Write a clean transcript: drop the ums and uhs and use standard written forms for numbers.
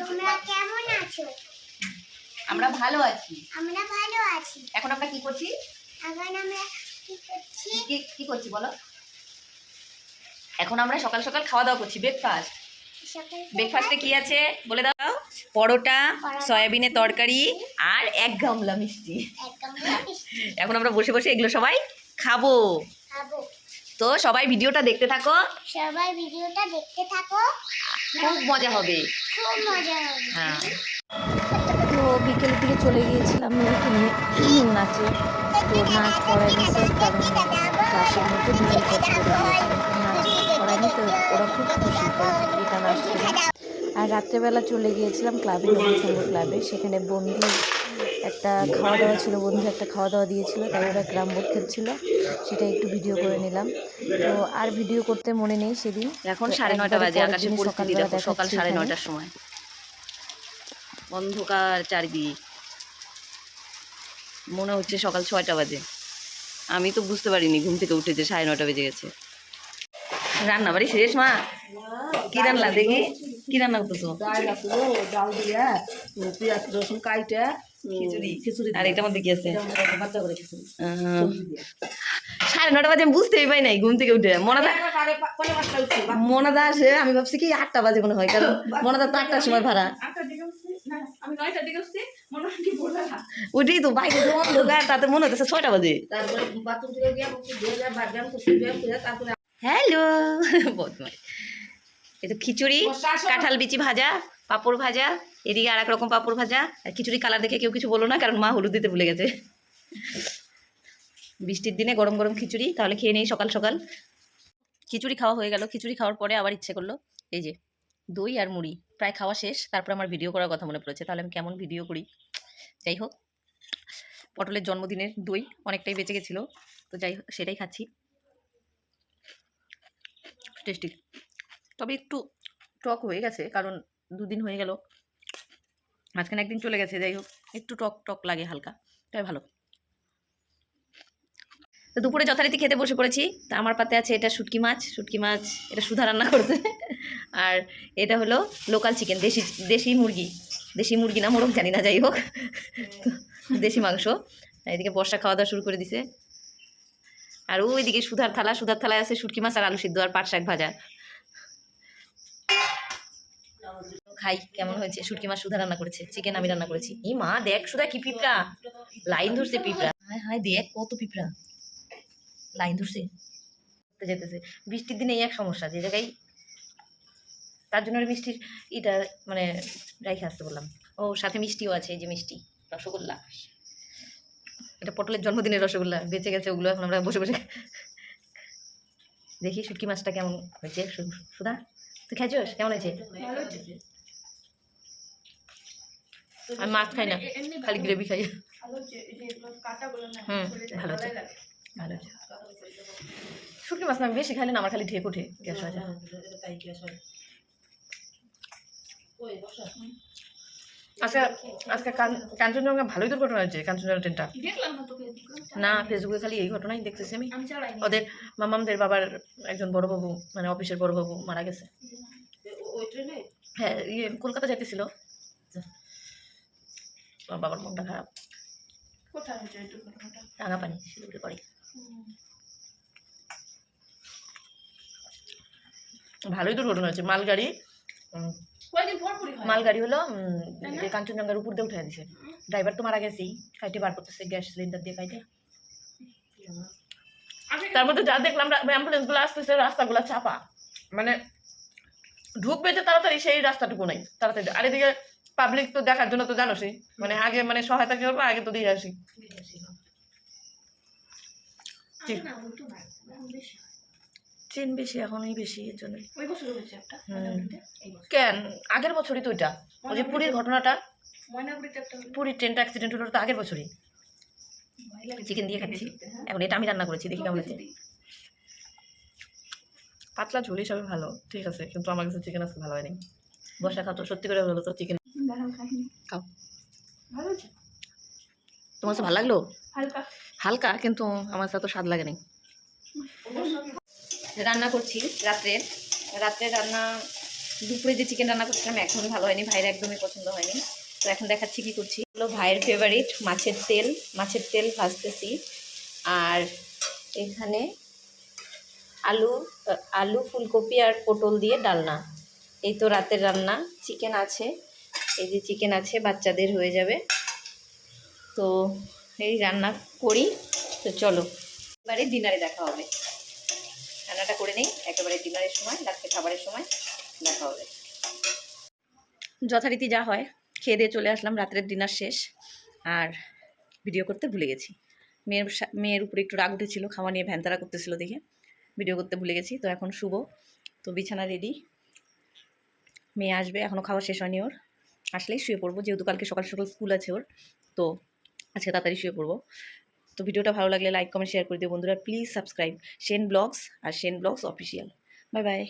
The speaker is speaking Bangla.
তোমরা কেমন আছো? আমরা ভালো আছি। আমরা ভালো আছি। এখন আমরা কি করছি? এখন আমরা কি করছি বলো? এখন আমরা সকাল সকাল খাওয়া দাওয়া করছি, ব্রেকফাস্ট। ব্রেকফাস্টে কি আছে বলে দাও? পরোটা, সয়াবিনের তরকারি আর 1 গামলা মিষ্টি। এখন আমরা বসে বসে এগুলো সবাই খাবো। তো সবাই ভিডিওটা দেখতে থাকো। সবাই ভিডিওটা দেখতে থাকো, খুব মজা হবে। খুব মজা হবে। হ্যাঁ, তো বিকেলের দিকে চলে গিয়েছিলাম মেয়েকে নিয়ে নাচে। তো নাচ করায়নি স্যার, কারণ ক্লাসের মধ্যে ভিডিও করে দিয়েছিলাম। নাচ করায়নি, তো ওরা খুব খুশি এটা নাচ করে। আর রাত্রেবেলা চলে গিয়েছিলাম ক্লাবে, নবীনসংঘ ক্লাবে। সেখানে বন্ধুর একটা খাওয়া দাওয়া ছিল, বন্ধু একটা খাওয়া দাওয়া দিয়েছিল, তাই ওরা ক্রাম বোর্ড খেলছিল, সেটা একটু ভিডিও করে নিলাম। তো আর ভিডিও করতে মনে নেই সেদিন। এখন 9:30 বাজে। আকাশের পরিস্থিতি দেখো, সকাল 9:30টার সময় অন্ধকার চারিদিক, মনে হচ্ছে সকাল 6টা বাজে। আমি তো বুঝতে পারিনি ঘুম থেকে উঠেছে 9:30 বেজে গেছে। রান্না বাড়ি শেষ মা? কি রান্না দেখি, কি রান্না করতেছো? ডাল দিয়া পেঁয়াজ রসুন কাইটা খিচুড়ি। খিচুড়ি। আর এটার মধ্যে কি আছে? বাচ্চা করে খিচুড়ি 9:30 বাজে, আমি বুঝতেই পাই নাই ঘুম থেকে উঠে। মনাদা আসে, আমি ভাবছি কি 8টা বাজে মনে হয়, কারণ মনাদা তো 8টার সময় ভাড়া। ওইটাই তো বাইরে অন্ধকার, তাতে মনে হচ্ছে 6টা বাজে। তারপরে বাথরুম থেকে গিয়ে ধুয়ে বাগান করতে তারপরে হ্যালো বদমাই। এই তো খিচুড়ি, কাঁঠাল বিচি ভাজা, পাঁপড় ভাজা, এদিকে আর এক রকম পাঁপড় ভাজা। আর খিচুড়ি কালার দেখে কেউ কিছু বলো না, কারণ মা হলুদ দিতে ভুলে গেছে। বৃষ্টির দিনে গরম গরম খিচুড়ি, তাহলে খেয়ে নেই সকাল সকাল। খিচুড়ি খাওয়া হয়ে গেল। খিচুড়ি খাওয়ার পরে আবার ইচ্ছে করলো এই যে দই আর মুড়ি। প্রায় খাওয়া শেষ, তারপর আমার ভিডিও করার কথা মনে পড়েছে, তাহলে আমি কেমন ভিডিও করি। যাই হোক, পটলের জন্মদিনের দই অনেকটাই বেঁচে গেছিলো, তো যাই হোক সেটাই খাচ্ছি। টেস্টি, তবে একটু টক হয়ে গেছে, কারণ 2 দিন হয়ে গেল, মাঝখানে একদিন চলে গেছে। যাই হোক, একটু টক টক লাগে হালকা, তাই ভালো। তো দুপুরে যথারীতি খেতে বসে পড়েছি। তা আমার পাতে আছে এটা শুটকি মাছ। শুটকি মাছ এটা সুধা রান্না করছে। আর এটা হলো লোকাল চিকেন, দেশি মুরগি। দেশি মুরগি না মোরগ জানি না, যাই হোক দেশি মাংস। এদিকে বর্ষা খাওয়া দাওয়া শুরু করে দিছে। আর ওইদিকে সুধার থালায় আছে শুটকি মাছ আর আলু সিদ্ধ আর পাট শাক ভাজা। খাই কেমন হয়েছে। শুটকি মাছ সুধা রান্না করেছে, চিকেন আমি রান্না করেছি। এই মা দেখ সুধা কি পিঁপড়া লাইন ধরছে, পিঁপড়া হায় হায় দেখ কত পিঁপড়া লাইন ধরছে যেতেছে। বৃষ্টির দিনে এই এক সমস্যা, যে জায়গায়, তার জন্য মিষ্টির এটা মানে রাইখে আসতে বললাম। ও সাথে মিষ্টিও আছে, এই যে মিষ্টি রসগোল্লা, এটা পটলের জন্মদিনের রসগোল্লা বেঁচে গেছে, ওগুলো এখন আমরা বসে বসে দেখি শুটকি মাছটা কেমন হয়েছে। সুধা তুই খাইছিস কেমন হয়েছে? আমি মাছ খাই না, খালি গ্রেভি খাই। ভালো আছে, ভালো আছে। শুটকি মাছ না আমি বেশি খাইলে না, আমার খালি ঠেক ওঠে, গ্যাস হয়ে যায়। আচ্ছা, আজকে কাঞ্চনজঙ্ঘা ভালোই দুর্ঘটনা হয়েছে। কাঞ্চনজঙ্ঘা ট্রেনটা না, ফেসবুকে খালি এই ঘটনাই দেখতেছি আমি। ওদের মামামদের বাবার একজন বড় বাবু, মানে অফিসের বড় বাবু মারা গেছে। হ্যাঁ, কলকাতা যাইতেছিল, বাবার মনটা খারাপ। রাঙাপানি শিলিগুড়ি পড়ে। ভালোই দুর্ঘটনা হয়েছে। মালগাড়ি হলো কাঞ্চনজঙ্ঘার উপর দিয়ে উঠে দিছে। ড্রাইভার তো মারা গেছেই, কাইটে বার করতেছে গ্যাস সিলিন্ডার দিয়ে কাইটে। তার মধ্যে যা দেখলাম অ্যাম্বুলেন্স গুলো আসতেছে, রাস্তাগুলো চাপা, মানে ঢুকবে যে তাড়াতাড়ি সেই রাস্তাটুকু নাই তাড়াতাড়ি। আর এদিকে পাবলিক তো দেখার জন্য তো জানোসই, মানে আগে মানে সহায়তা কি করবো, আগে তো দিয়ে আসি। ট্রেন বেশি, এখনই বেশি, এর জন্য। কেন আগের বছরই তো ওইটা, ওই যে পুরীর ঘটনাটা, পুরীর ট্রেনটা অ্যাক্সিডেন্ট হলো তো আগের বছরই। চিকেন দিয়ে খাচ্ছি এখন, এটা আমি রান্না করেছি, দেখি কেমন হয়েছে। পাতলা ঝোল হিসাবে ভালো, ঠিক আছে, কিন্তু আমার কাছে চিকেন আজকে ভালো হয়নি। বসা খাও তো, সত্যি করে ভালো তো চিকেন খাও। তোমার কাছে ভালো লাগলো? হালকা, কিন্তু আমার কাছে তো স্বাদ লাগে নাই। রান্না করছি রাত্রে রান্না দুপুরে যে চিকেন রান্না করছিলাম এখন ভালো হয়নি, ভাইয়ের একদমই পছন্দ হয়নি। তো এখন দেখাচ্ছি কী করছি। হলো ভাইয়ের ফেভারিট মাছের তেল ভাজতেছি। আর এখানে আলু ফুলকপি আর পটল দিয়ে ডালনা। এই তো রাতের রান্না। চিকেন আছে, এই যে চিকেন আছে, বাচ্চাদের হয়ে যাবে। তো এই রান্না করি। তো চলো এবারে ডিনারে দেখা হবে। রান্নাটা করে নেই, একেবারে ডিনারের সময়, রাত্রে খাবারের সময় দেখা হবে। যথারীতি যা হয় খেয়ে দিয়ে চলে আসলাম, রাত্রের ডিনার শেষ। আর ভিডিও করতে ভুলে গেছি। মেয়ের উপরে একটু রাগ উঠেছিল, খাওয়া নিয়ে ভ্যানতারা করতেছিল দেখে ভিডিও করতে ভুলে গেছি। তো এখন শুভ, তো বিছানা রেডি। মেয়ে আসবে, এখনও খাওয়া শেষ হয়নি ওর। আসলেই শুয়ে পড়বো, যেহেতু কালকে সকাল সকাল স্কুল আছে ওর। তো আজকে তাড়াতাড়ি শুয়ে পড়বো। তো ভিডিওটা ভালো লাগলে লাইক কমেন্ট শেয়ার করে দিও বন্ধুরা। প্লিজ সাবস্ক্রাইব শেন ব্লগস আর Shen Blogs official. Bye by.